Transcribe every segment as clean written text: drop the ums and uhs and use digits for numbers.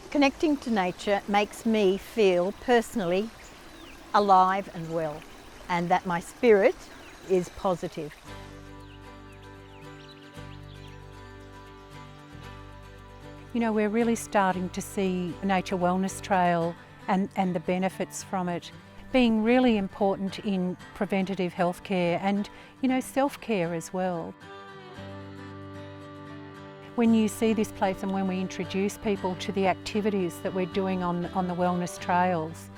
Connecting to nature makes me feel personally alive and well, and that my spirit is positive. You know, we're really starting to see Nature Wellness Trail and the benefits from it being really important in preventative healthcare and, you know, self-care as well. When you see this place and when we introduce people to the activities that we're doing on the wellness trails,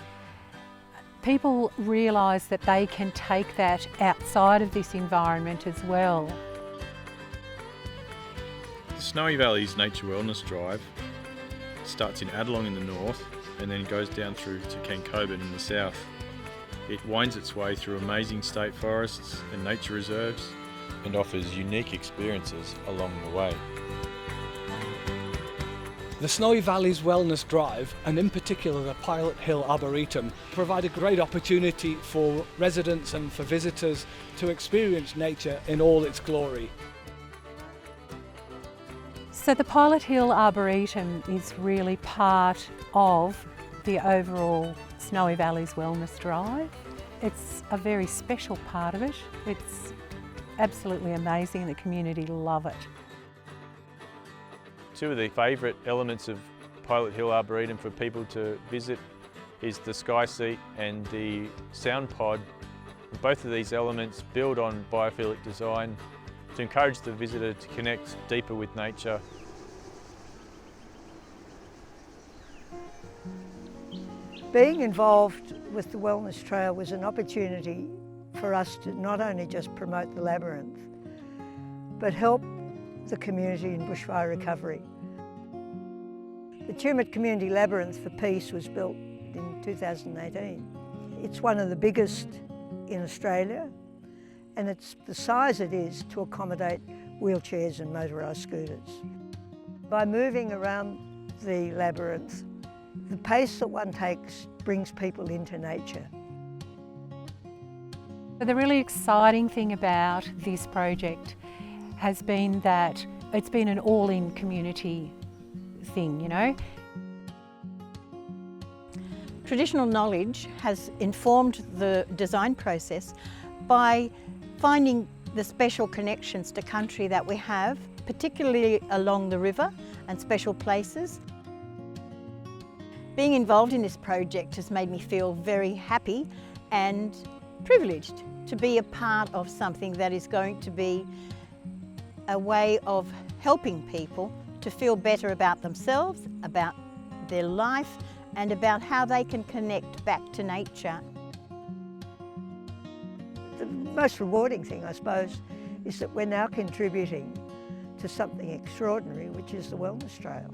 people realise that they can take that outside of this environment as well. The Snowy Valleys Nature Wellness Drive starts in Adelong in the north and then goes down through to Cancoban in the south. It winds its way through amazing state forests and nature reserves and offers unique experiences along the way. The Snowy Valleys Wellness Drive, and in particular the Pilot Hill Arboretum, provide a great opportunity for residents and for visitors to experience nature in all its glory. So the Pilot Hill Arboretum is really part of the overall Snowy Valleys Wellness Drive. It's a very special part of it. It's absolutely amazing. The community love it. Two of the favourite elements of Pilot Hill Arboretum for people to visit is the sky seat and the sound pod. Both of these elements build on biophilic design to encourage the visitor to connect deeper with nature. Being involved with the Wellness Trail was an opportunity for us to not only just promote the labyrinth, but help the community in bushfire recovery. The Tumut Community Labyrinth for Peace was built in 2018. It's one of the biggest in Australia, and it's the size it is to accommodate wheelchairs and motorised scooters. By moving around the labyrinth, the pace that one takes brings people into nature. The really exciting thing about this project has been that it's been an all-in community thing, you know. Traditional knowledge has informed the design process by finding the special connections to country that we have, particularly along the river and special places. Being involved in this project has made me feel very happy and privileged to be a part of something that is going to be a way of helping people to feel better about themselves, about their life, and about how they can connect back to nature. The most rewarding thing, I suppose, is that we're now contributing to something extraordinary, which is the Wellness Trail.